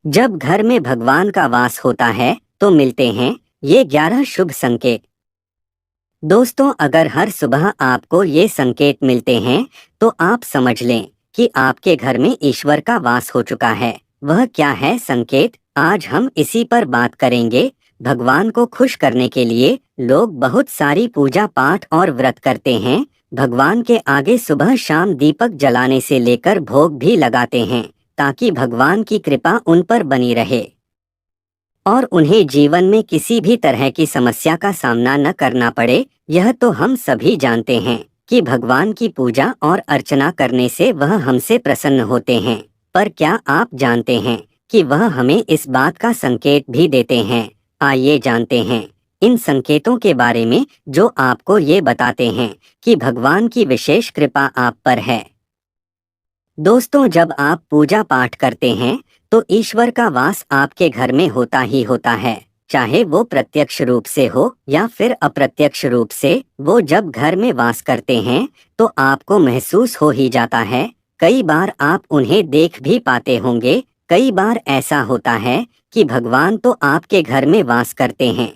जब घर में भगवान का वास होता है तो मिलते हैं ये 11 शुभ संकेत। दोस्तों, अगर हर सुबह आपको ये संकेत मिलते हैं तो आप समझ लें कि आपके घर में ईश्वर का वास हो चुका है। वह क्या है संकेत? आज हम इसी पर बात करेंगे। भगवान को खुश करने के लिए लोग बहुत सारी पूजा पाठ और व्रत करते हैं। भगवान के आगे सुबह शाम दीपक जलाने से लेकर भोग भी लगाते हैं ताकि भगवान की कृपा उन पर बनी रहे और उन्हें जीवन में किसी भी तरह की समस्या का सामना न करना पड़े। यह तो हम सभी जानते हैं कि भगवान की पूजा और अर्चना करने से वह हमसे प्रसन्न होते हैं, पर क्या आप जानते हैं कि वह हमें इस बात का संकेत भी देते हैं? आइए जानते हैं इन संकेतों के बारे में जो आपको ये बताते हैं कि भगवान की विशेष कृपा आप पर है। दोस्तों, जब आप पूजा पाठ करते हैं तो ईश्वर का वास आपके घर में होता ही होता है, चाहे वो प्रत्यक्ष रूप से हो या फिर अप्रत्यक्ष रूप से। वो जब घर में वास करते हैं तो आपको महसूस हो ही जाता है। कई बार आप उन्हें देख भी पाते होंगे। कई बार ऐसा होता है कि भगवान तो आपके घर में वास करते हैं,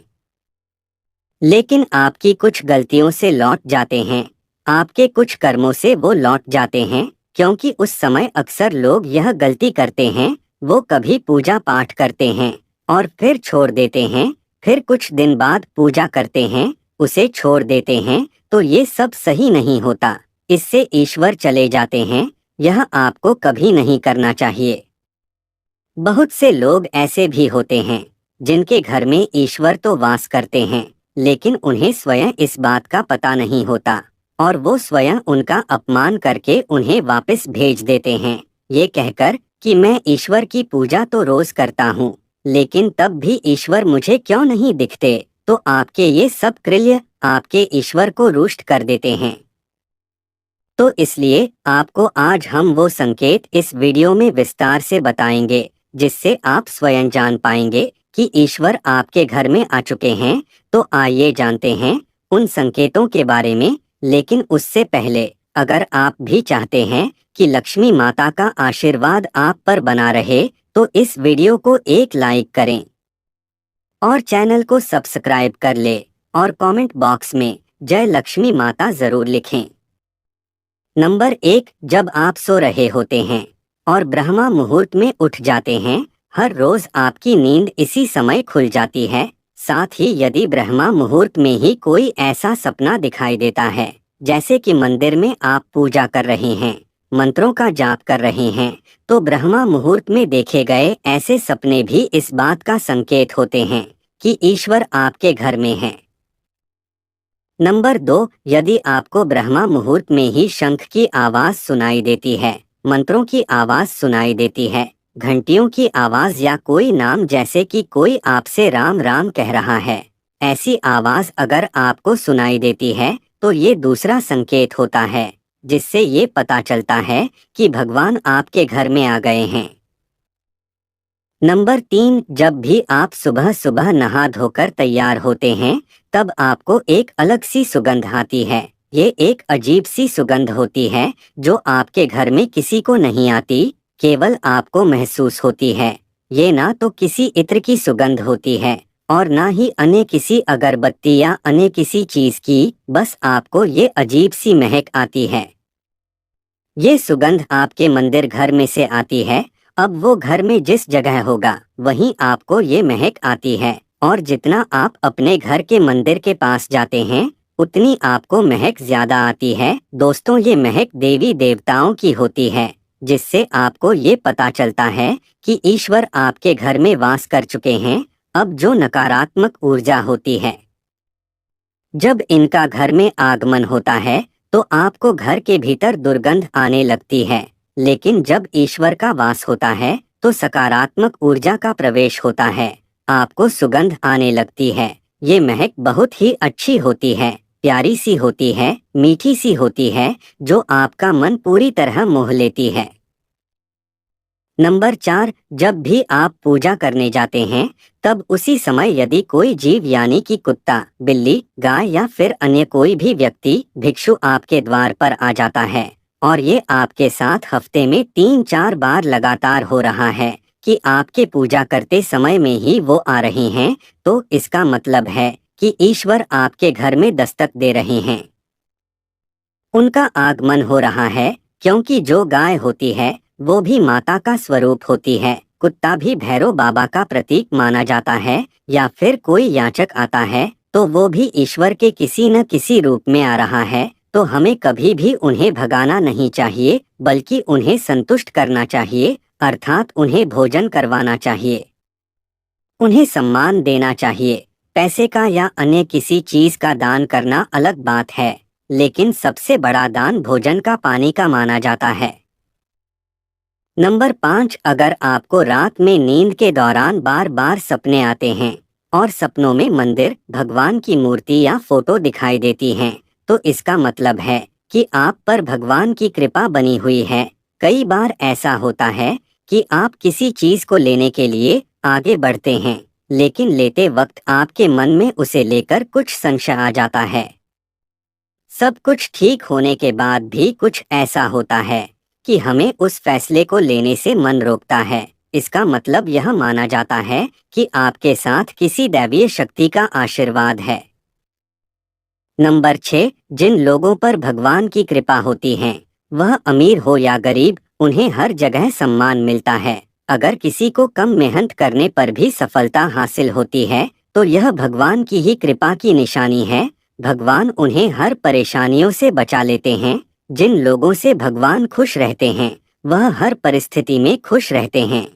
लेकिन आपकी कुछ गलतियों से लौट जाते हैं। आपके कुछ कर्मों से वो लौट जाते हैं, क्योंकि उस समय अक्सर लोग यह गलती करते हैं। वो कभी पूजा पाठ करते हैं और फिर छोड़ देते हैं, फिर कुछ दिन बाद पूजा करते हैं, उसे छोड़ देते हैं। तो ये सब सही नहीं होता, इससे ईश्वर चले जाते हैं। यह आपको कभी नहीं करना चाहिए। बहुत से लोग ऐसे भी होते हैं जिनके घर में ईश्वर तो वास करते हैं, लेकिन उन्हें स्वयं इस बात का पता नहीं होता और वो स्वयं उनका अपमान करके उन्हें वापस भेज देते हैं, ये कहकर कि मैं ईश्वर की पूजा तो रोज करता हूँ, लेकिन तब भी ईश्वर मुझे क्यों नहीं दिखते। तो आपके ये सब कृत्य आपके ईश्वर को रुष्ट कर देते हैं। तो इसलिए आपको आज हम वो संकेत इस वीडियो में विस्तार से बताएंगे जिससे आप स्वयं जान पाएंगे कि ईश्वर आपके घर में आ चुके हैं। तो आइए जानते हैं उन संकेतों के बारे में। लेकिन उससे पहले, अगर आप भी चाहते हैं कि लक्ष्मी माता का आशीर्वाद आप पर बना रहे तो इस वीडियो को एक लाइक करें और चैनल को सब्सक्राइब कर ले और कमेंट बॉक्स में जय लक्ष्मी माता जरूर लिखें। नंबर 1, जब आप सो रहे होते हैं और ब्रह्मा मुहूर्त में उठ जाते हैं। हर रोज आपकी नींद इसी समय खुल जाती है। साथ ही यदि ब्रह्मा मुहूर्त में ही कोई ऐसा सपना दिखाई देता है, जैसे कि मंदिर में आप पूजा कर रहे हैं, मंत्रों का जाप कर रहे हैं, तो ब्रह्मा मुहूर्त में देखे गए ऐसे सपने भी इस बात का संकेत होते हैं कि ईश्वर आपके घर में है। नंबर 2, यदि आपको ब्रह्मा मुहूर्त में ही शंख की आवाज सुनाई देती है, मंत्रों की आवाज सुनाई देती है, घंटियों की आवाज या कोई नाम जैसे कि कोई आपसे राम राम कह रहा है, ऐसी आवाज अगर आपको सुनाई देती है तो ये दूसरा संकेत होता है, जिससे ये पता चलता है कि भगवान आपके घर में आ गए हैं। नंबर 3, जब भी आप सुबह सुबह नहा धोकर तैयार होते हैं तब आपको एक अलग सी सुगंध आती है। ये एक अजीब सी सुगंध होती है जो आपके घर में किसी को नहीं आती, केवल आपको महसूस होती है। ये ना तो किसी इत्र की सुगंध होती है और ना ही अन्य किसी अगरबत्ती या अन्य किसी चीज की, बस आपको ये अजीब सी महक आती है। ये सुगंध आपके मंदिर घर में से आती है। अब वो घर में जिस जगह होगा वहीं आपको ये महक आती है, और जितना आप अपने घर के मंदिर के पास जाते हैं उतनी आपको महक ज्यादा आती है। दोस्तों, ये महक देवी देवताओं की होती है, जिससे आपको ये पता चलता है कि ईश्वर आपके घर में वास कर चुके हैं। अब जो नकारात्मक ऊर्जा होती है, जब इनका घर में आगमन होता है तो आपको घर के भीतर दुर्गंध आने लगती है, लेकिन जब ईश्वर का वास होता है तो सकारात्मक ऊर्जा का प्रवेश होता है, आपको सुगंध आने लगती है। ये महक बहुत ही अच्छी होती है, प्यारी सी होती है, मीठी सी होती है, जो आपका मन पूरी तरह मोह लेती है। नंबर 4, जब भी आप पूजा करने जाते हैं तब उसी समय यदि कोई जीव यानी कि कुत्ता, बिल्ली, गाय या फिर अन्य कोई भी व्यक्ति भिक्षु आपके द्वार पर आ जाता है और ये आपके साथ हफ्ते में 3-4 बार लगातार हो रहा है कि आपके पूजा करते समय में ही वो आ रहे हैं, तो इसका मतलब है कि ईश्वर आपके घर में दस्तक दे रहे हैं। उनका आगमन हो रहा है, क्योंकि जो गाय होती है वो भी माता का स्वरूप होती है। कुत्ता भी भैरव बाबा का प्रतीक माना जाता है, या फिर कोई याचक आता है तो वो भी ईश्वर के किसी न किसी रूप में आ रहा है। तो हमें कभी भी उन्हें भगाना नहीं चाहिए, बल्कि उन्हें संतुष्ट करना चाहिए, अर्थात उन्हें भोजन करवाना चाहिए, उन्हें सम्मान देना चाहिए। पैसे का या अन्य किसी चीज का दान करना अलग बात है, लेकिन सबसे बड़ा दान भोजन का, पानी का माना जाता है। नंबर 5, अगर आपको रात में नींद के दौरान बार बार सपने आते हैं और सपनों में मंदिर, भगवान की मूर्ति या फोटो दिखाई देती हैं, तो इसका मतलब है कि आप पर भगवान की कृपा बनी हुई है। कई बार ऐसा होता है कि आप किसी चीज को लेने के लिए आगे बढ़ते हैं, लेकिन लेते वक्त आपके मन में उसे लेकर कुछ संशय आ जाता है। सब कुछ ठीक होने के बाद भी कुछ ऐसा होता है कि हमें उस फैसले को लेने से मन रोकता है। इसका मतलब यह माना जाता है कि आपके साथ किसी दैवीय शक्ति का आशीर्वाद है। नंबर 6, जिन लोगों पर भगवान की कृपा होती है, वह अमीर हो या गरीब, उन्हें हर जगह सम्मान मिलता है। अगर किसी को कम मेहनत करने पर भी सफलता हासिल होती है, तो यह भगवान की ही कृपा की निशानी है। भगवान उन्हें हर परेशानियों से बचा लेते हैं। जिन लोगों से भगवान खुश रहते हैं, वह हर परिस्थिति में खुश रहते हैं।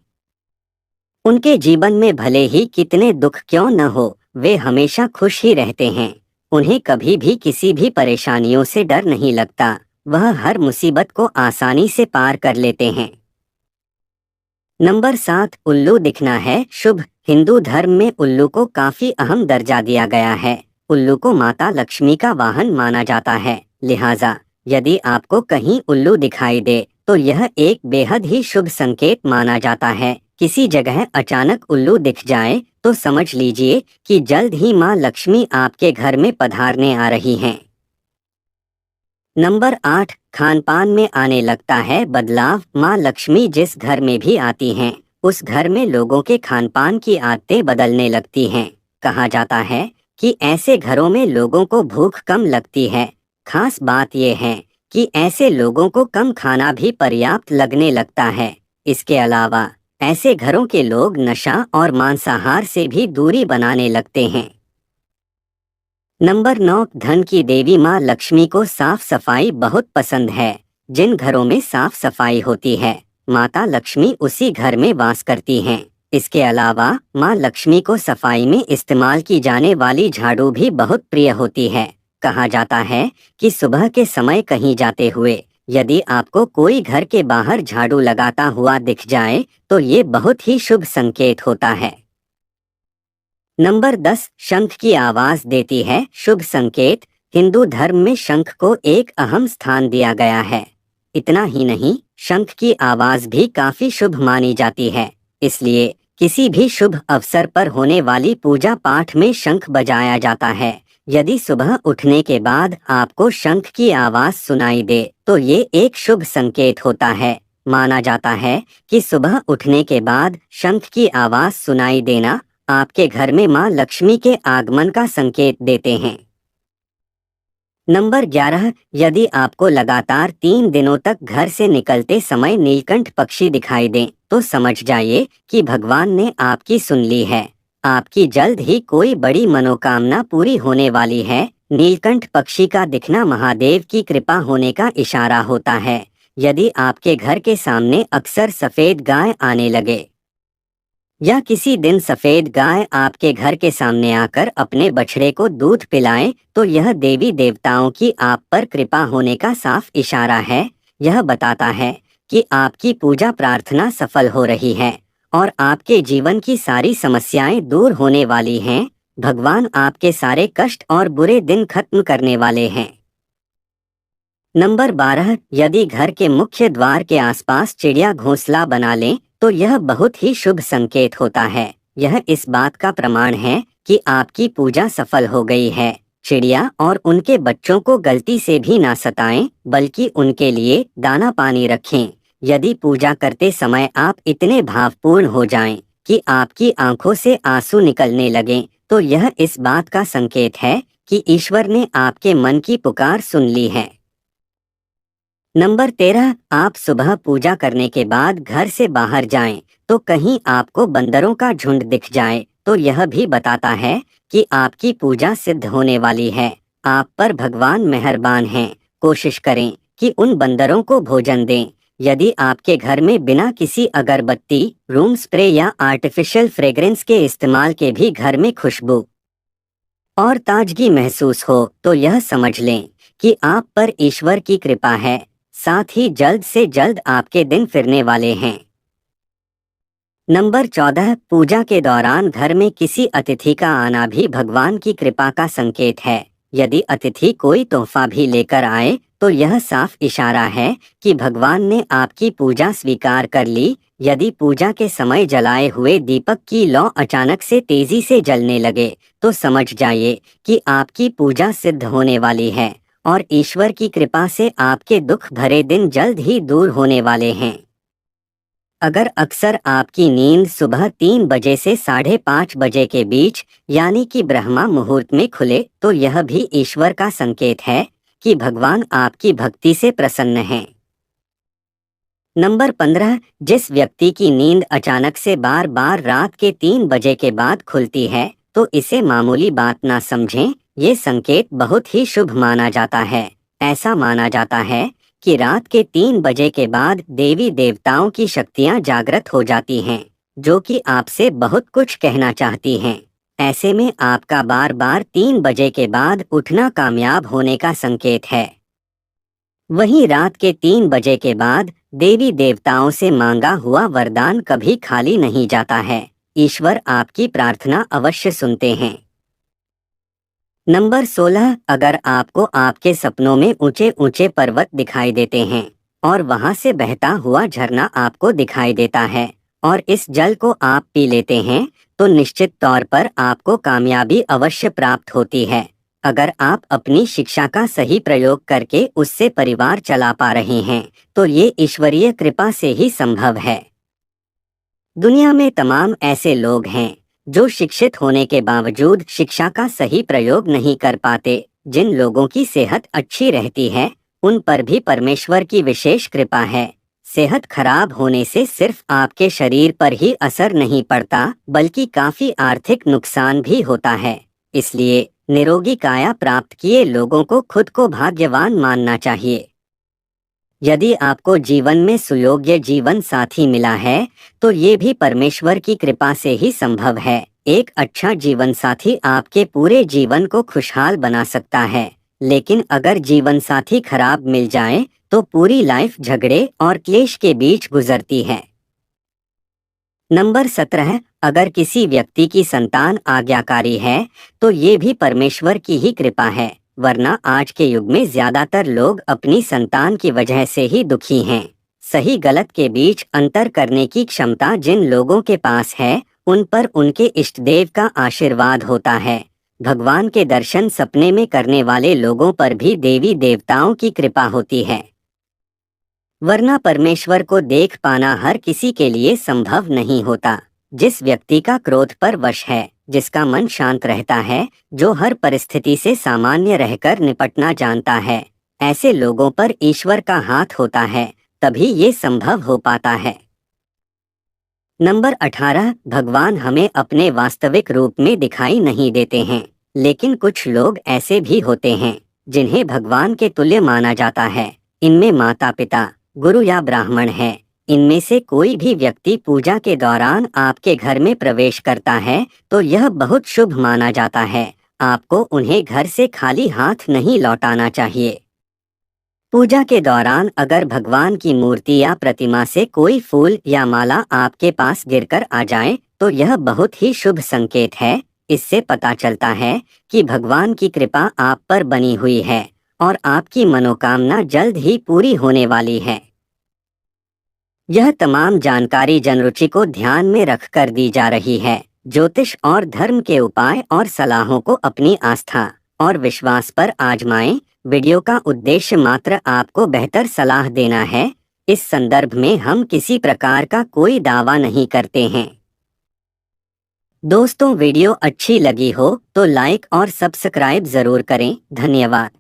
उनके जीवन में भले ही कितने दुख क्यों न हो, वे हमेशा खुश ही रहते हैं। उन्हें कभी भी किसी भी परेशानियों से डर नहीं लगता। वह हर मुसीबत को आसानी से पार कर लेते हैं। नंबर 7, उल्लू दिखना है शुभ। हिंदू धर्म में उल्लू को काफी अहम दर्जा दिया गया है। उल्लू को माता लक्ष्मी का वाहन माना जाता है, लिहाजा यदि आपको कहीं उल्लू दिखाई दे तो यह एक बेहद ही शुभ संकेत माना जाता है। किसी जगह अचानक उल्लू दिख जाए तो समझ लीजिए कि जल्द ही माँ लक्ष्मी आपके घर में पधारने आ रही हैं। नंबर 8, खान पान में आने लगता है बदलाव। माँ लक्ष्मी जिस घर में भी आती हैं, उस घर में लोगों के खान पान की आदतें बदलने लगती हैं। कहा जाता है कि ऐसे घरों में लोगों को भूख कम लगती है। खास बात यह है कि ऐसे लोगों को कम खाना भी पर्याप्त लगने लगता है। इसके अलावा ऐसे घरों के लोग नशा और मांसाहार से भी दूरी बनाने लगते हैं। नंबर 9, धन की देवी माँ लक्ष्मी को साफ सफाई बहुत पसंद है। जिन घरों में साफ सफाई होती है, माता लक्ष्मी उसी घर में वास करती हैं। इसके अलावा माँ लक्ष्मी को सफाई में इस्तेमाल की जाने वाली झाड़ू भी बहुत प्रिय होती है। कहा जाता है कि सुबह के समय कहीं जाते हुए यदि आपको कोई घर के बाहर झाड़ू लगाता हुआ दिख जाए तो ये बहुत ही शुभ संकेत होता है। नंबर 10, शंख की आवाज देती है शुभ संकेत। हिंदू धर्म में शंख को एक अहम स्थान दिया गया है। इतना ही नहीं, शंख की आवाज भी काफी शुभ मानी जाती है। इसलिए किसी भी शुभ अवसर पर होने वाली पूजा पाठ में शंख बजाया जाता है। यदि सुबह उठने के बाद आपको शंख की आवाज सुनाई दे तो ये एक शुभ संकेत होता है। माना जाता है कि सुबह उठने के बाद शंख की आवाज सुनाई देना आपके घर में माँ लक्ष्मी के आगमन का संकेत देते हैं। नंबर 11, यदि आपको लगातार 3 दिनों तक घर से निकलते समय नीलकंठ पक्षी दिखाई दें तो समझ जाइए कि भगवान ने आपकी सुन ली है। आपकी जल्द ही कोई बड़ी मनोकामना पूरी होने वाली है। नीलकंठ पक्षी का दिखना महादेव की कृपा होने का इशारा होता है। यदि आपके घर के सामने अक्सर सफेद गाय आने लगे या किसी दिन सफेद गाय आपके घर के सामने आकर अपने बछड़े को दूध पिलाएं तो यह देवी देवताओं की आप पर कृपा होने का साफ इशारा है। यह बताता है कि आपकी पूजा प्रार्थना सफल हो रही है और आपके जीवन की सारी समस्याएं दूर होने वाली हैं। भगवान आपके सारे कष्ट और बुरे दिन खत्म करने वाले हैं। नंबर 12, यदि घर के मुख्य द्वार के आसपास चिड़िया घोंसला बना लें तो यह बहुत ही शुभ संकेत होता है। यह इस बात का प्रमाण है कि आपकी पूजा सफल हो गई है। चिड़िया और उनके बच्चों को गलती से भी ना सताएं, बल्कि उनके लिए दाना पानी रखें। यदि पूजा करते समय आप इतने भावपूर्ण हो जाएं कि आपकी आंखों से आंसू निकलने लगें, तो यह इस बात का संकेत है कि ईश्वर ने आपके मन की पुकार सुन ली है। नंबर 13, आप सुबह पूजा करने के बाद घर से बाहर जाएं, तो कहीं आपको बंदरों का झुंड दिख जाए तो यह भी बताता है कि आपकी पूजा सिद्ध होने वाली है। आप पर भगवान मेहरबान हैं। कोशिश करें कि उन बंदरों को भोजन दें। यदि आपके घर में बिना किसी अगरबत्ती, रूम स्प्रे या आर्टिफिशियल फ्रेग्रेंस के इस्तेमाल के भी घर में खुशबू और ताजगी महसूस हो, तो यह समझ लें कि आप पर ईश्वर की कृपा है। साथ ही जल्द से जल्द आपके दिन फिरने वाले हैं। नंबर 14, पूजा के दौरान घर में किसी अतिथि का आना भी भगवान की कृपा का संकेत है। यदि अतिथि कोई तोहफा भी लेकर आए तो यह साफ इशारा है कि भगवान ने आपकी पूजा स्वीकार कर ली। यदि पूजा के समय जलाए हुए दीपक की लौ अचानक से तेजी से जलने लगे तो समझ जाइए कि आपकी पूजा सिद्ध होने वाली है और ईश्वर की कृपा से आपके दुख भरे दिन जल्द ही दूर होने वाले हैं। अगर अक्सर आपकी नींद सुबह 3 बजे से 5:30 बजे के बीच यानी कि ब्रह्मा मुहूर्त में खुले तो यह भी ईश्वर का संकेत है कि भगवान आपकी भक्ति से प्रसन्न हैं। नंबर 15, जिस व्यक्ति की नींद अचानक से बार बार रात के 3 बजे के बाद खुलती है तो इसे मामूली बात ना समझें। ये संकेत बहुत ही शुभ माना जाता है। ऐसा माना जाता है कि रात के 3 बजे के बाद देवी देवताओं की शक्तियां जागृत हो जाती हैं, जो कि आपसे बहुत कुछ कहना चाहती हैं। ऐसे में आपका बार बार 3 बजे के बाद उठना कामयाब होने का संकेत है। वहीं रात के 3 बजे के बाद देवी देवताओं से मांगा हुआ वरदान कभी खाली नहीं जाता है। ईश्वर आपकी प्रार्थना अवश्य सुनते हैं। नंबर 16, अगर आपको आपके सपनों में ऊंचे ऊंचे पर्वत दिखाई देते हैं और वहां से बहता हुआ झरना आपको दिखाई देता है और इस जल को आप पी लेते हैं तो निश्चित तौर पर आपको कामयाबी अवश्य प्राप्त होती है। अगर आप अपनी शिक्षा का सही प्रयोग करके उससे परिवार चला पा रहे हैं तो ये ईश्वरीय कृपा से ही संभव है। दुनिया में तमाम ऐसे लोग हैं जो शिक्षित होने के बावजूद शिक्षा का सही प्रयोग नहीं कर पाते। जिन लोगों की सेहत अच्छी रहती है उन पर भी परमेश्वर की विशेष कृपा है। सेहत खराब होने से सिर्फ आपके शरीर पर ही असर नहीं पड़ता बल्कि काफी आर्थिक नुकसान भी होता है। इसलिए निरोगी काया प्राप्त किए लोगों को खुद को भाग्यवान मानना चाहिए। यदि आपको जीवन में सुयोग्य जीवन साथी मिला है तो ये भी परमेश्वर की कृपा से ही संभव है। एक अच्छा जीवन साथी आपके पूरे जीवन को खुशहाल बना सकता है, लेकिन अगर जीवन साथी खराब मिल जाए तो पूरी लाइफ झगड़े और क्लेश के बीच गुजरती है। नंबर 17, अगर किसी व्यक्ति की संतान आज्ञाकारी है तो ये भी परमेश्वर की ही कृपा है, वरना आज के युग में ज्यादातर लोग अपनी संतान की वजह से ही दुखी हैं। सही गलत के बीच अंतर करने की क्षमता जिन लोगों के पास है उन पर उनके इष्टदेव का आशीर्वाद होता है। भगवान के दर्शन सपने में करने वाले लोगों पर भी देवी देवताओं की कृपा होती है, वरना परमेश्वर को देख पाना हर किसी के लिए संभव नहीं होता। जिस व्यक्ति का क्रोध पर वश है, जिसका मन शांत रहता है, जो हर परिस्थिति से सामान्य रहकर निपटना जानता है, ऐसे लोगों पर ईश्वर का हाथ होता है, तभी ये संभव हो पाता है। नंबर 18, भगवान हमें अपने वास्तविक रूप में दिखाई नहीं देते हैं, लेकिन कुछ लोग ऐसे भी होते हैं जिन्हें भगवान के तुल्य माना जाता है। इनमें माता पिता, गुरु या ब्राह्मण है। इनमें से कोई भी व्यक्ति पूजा के दौरान आपके घर में प्रवेश करता है तो यह बहुत शुभ माना जाता है। आपको उन्हें घर से खाली हाथ नहीं लौटाना चाहिए। पूजा के दौरान अगर भगवान की मूर्ति या प्रतिमा से कोई फूल या माला आपके पास गिरकर आ जाए तो यह बहुत ही शुभ संकेत है। इससे पता चलता है कि भगवान की कृपा आप पर बनी हुई है और आपकी मनोकामना जल्द ही पूरी होने वाली है। यह तमाम जानकारी जनरुचि को ध्यान में रखकर दी जा रही है। ज्योतिष और धर्म के उपाय और सलाहों को अपनी आस्था और विश्वास पर आजमाएं। वीडियो का उद्देश्य मात्र आपको बेहतर सलाह देना है। इस संदर्भ में हम किसी प्रकार का कोई दावा नहीं करते हैं। दोस्तों, वीडियो अच्छी लगी हो तो लाइक और सब्सक्राइब जरूर करें। धन्यवाद।